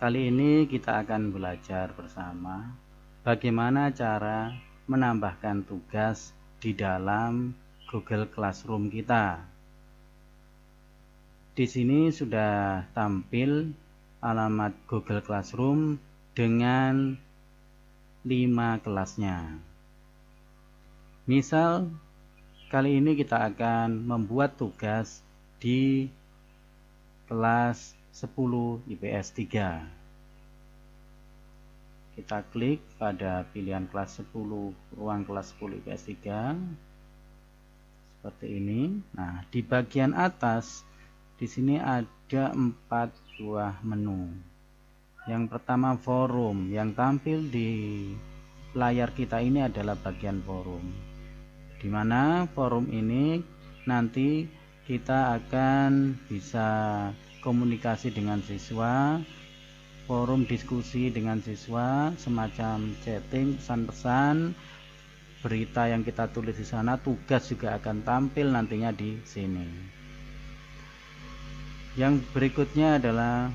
Kali ini kita akan belajar bersama bagaimana cara menambahkan tugas di dalam Google Classroom kita. Di sini sudah tampil alamat Google Classroom dengan 5 kelasnya. Misal kali ini kita akan membuat tugas di kelas 10 IPS 3. Kita klik pada pilihan kelas 10, ruang kelas 10 IPS 3 seperti ini. Nah, di bagian atas di sini ada 4 buah menu. Yang pertama forum, yang tampil di layar kita ini adalah bagian forum, di mana forum ini nanti kita akan bisa komunikasi dengan siswa, forum diskusi dengan siswa, semacam chatting, pesan-pesan, berita yang kita tulis di sana, tugas juga akan tampil nantinya di sini. Yang berikutnya adalah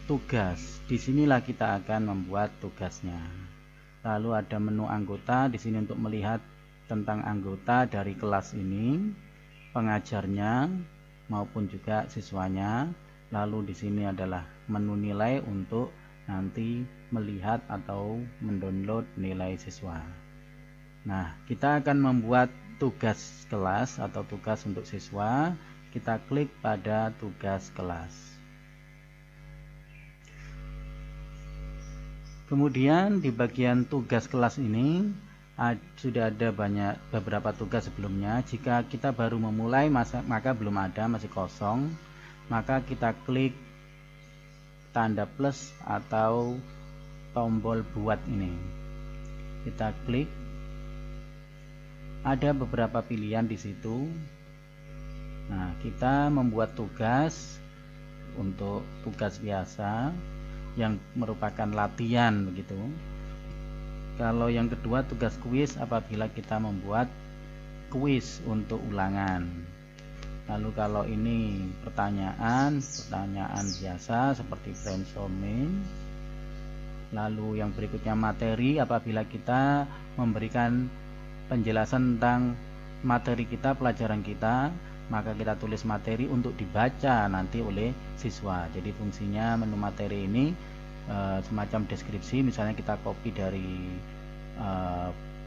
tugas. Disinilah kita akan membuat tugasnya. Lalu ada menu anggota di sini untuk melihat tentang anggota dari kelas ini, pengajarnya maupun juga siswanya. Lalu di sini adalah menu nilai untuk nanti melihat atau mendownload nilai siswa. Nah, kita akan membuat tugas kelas atau tugas untuk siswa. Kita klik pada tugas kelas. Kemudian di bagian tugas kelas ini sudah ada beberapa tugas sebelumnya. Jika kita baru memulai maka belum ada, masih kosong, maka kita klik tanda plus atau tombol buat ini. Kita klik, ada beberapa pilihan di situ. Nah, kita membuat tugas untuk tugas biasa yang merupakan latihan begitu. Kalau yang kedua tugas kuis apabila kita membuat kuis untuk ulangan. Lalu kalau ini pertanyaan biasa seperti brainstorming. Lalu yang berikutnya materi apabila kita memberikan penjelasan tentang materi kita, pelajaran kita, maka kita tulis materi untuk dibaca nanti oleh siswa. Jadi fungsinya menu materi ini semacam deskripsi, misalnya kita copy dari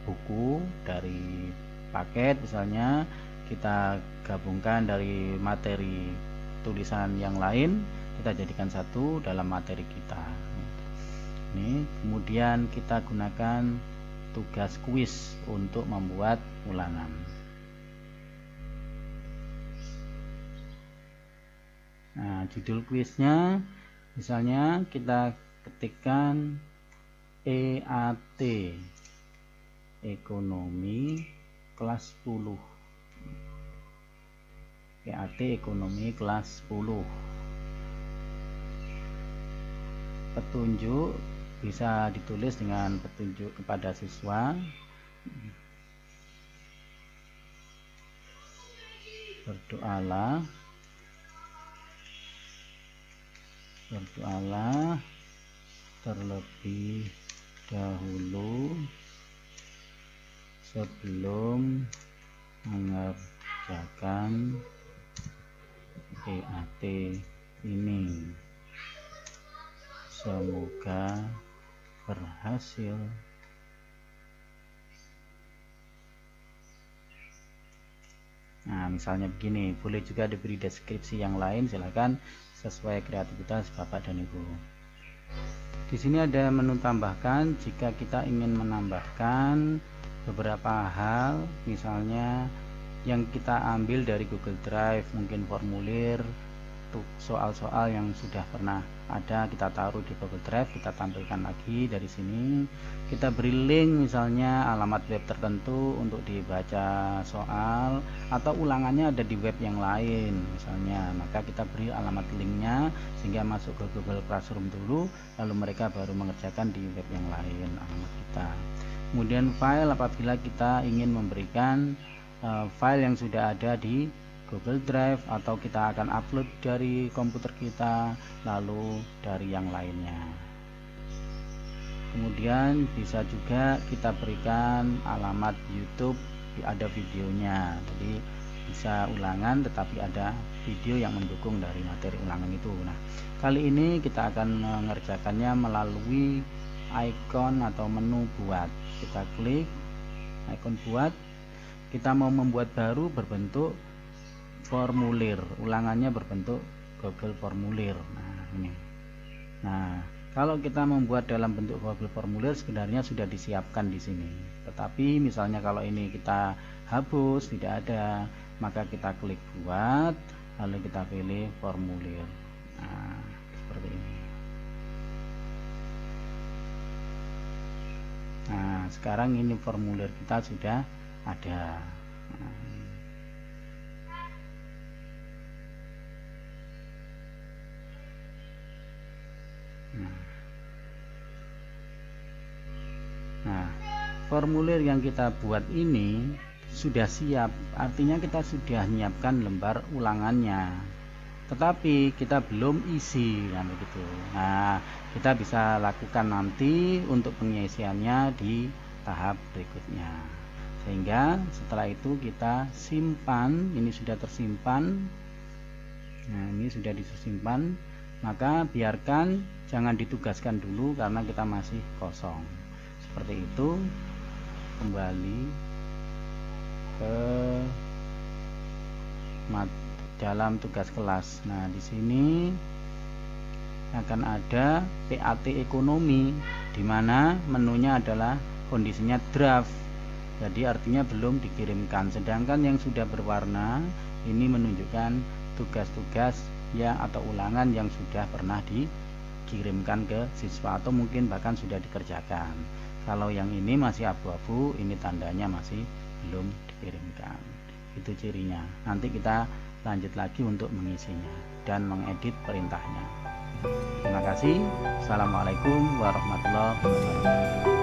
buku, dari paket misalnya, kita gabungkan dari materi tulisan yang lain, kita jadikan satu dalam materi kita. Ini kemudian kita gunakan tugas kuis untuk membuat ulangan. Nah, judul kuisnya misalnya kita ketikkan EAT, ekonomi kelas 10. EAT ekonomi kelas 10. Petunjuk bisa ditulis dengan petunjuk kepada siswa. Berdoalah terlebih dahulu sebelum mengerjakan EAT ini. Semoga berhasil. Nah, misalnya begini, boleh juga diberi deskripsi yang lain, silakan sesuai kreativitas Bapak dan Ibu. Di sini ada menu tambahkan jika kita ingin menambahkan beberapa hal, misalnya yang kita ambil dari Google Drive, mungkin formulir, soal-soal yang sudah pernah ada kita taruh di Google Drive, kita tampilkan lagi dari sini. Kita beri link misalnya alamat web tertentu untuk dibaca soal, atau ulangannya ada di web yang lain misalnya, maka kita beri alamat linknya sehingga masuk ke Google Classroom dulu, lalu mereka baru mengerjakan di web yang lain alamat kita. Kemudian file, apabila kita ingin memberikan file yang sudah ada di Google Drive, atau kita akan upload dari komputer kita, lalu dari yang lainnya. Kemudian bisa juga kita berikan alamat YouTube, ada videonya, jadi bisa ulangan tetapi ada video yang mendukung dari materi ulangan itu. Nah, kali ini kita akan mengerjakannya melalui ikon atau menu buat. Kita klik ikon buat, kita mau membuat baru berbentuk formulir, ulangannya berbentuk Google formulir. Nah, ini. Nah, kalau kita membuat dalam bentuk Google formulir sebenarnya sudah disiapkan di sini. Tetapi misalnya kalau ini kita hapus, tidak ada, maka kita klik buat, lalu kita pilih formulir. Nah, seperti ini. Nah, sekarang ini formulir kita sudah ada. Nah, formulir yang kita buat ini sudah siap, artinya kita sudah menyiapkan lembar ulangannya, tetapi kita belum isi, kan begitu. Nah, kita bisa lakukan nanti untuk pengisiannya di tahap berikutnya, sehingga setelah itu kita simpan. Ini sudah tersimpan. Nah, ini sudah disimpan, maka biarkan, jangan ditugaskan dulu karena kita masih kosong. Seperti itu. Kembali ke dalam tugas kelas. Nah, di sini akan ada PAT ekonomi, di mana menunya adalah kondisinya draft, jadi artinya belum dikirimkan. Sedangkan yang sudah berwarna ini menunjukkan tugas-tugas yang atau ulangan yang sudah pernah dikirimkan ke siswa atau mungkin bahkan sudah dikerjakan. Kalau yang ini masih abu-abu, ini tandanya masih belum dikirimkan. Itu cirinya. Nanti kita lanjut lagi untuk mengisinya dan mengedit perintahnya. Terima kasih. Assalamualaikum warahmatullahi wabarakatuh.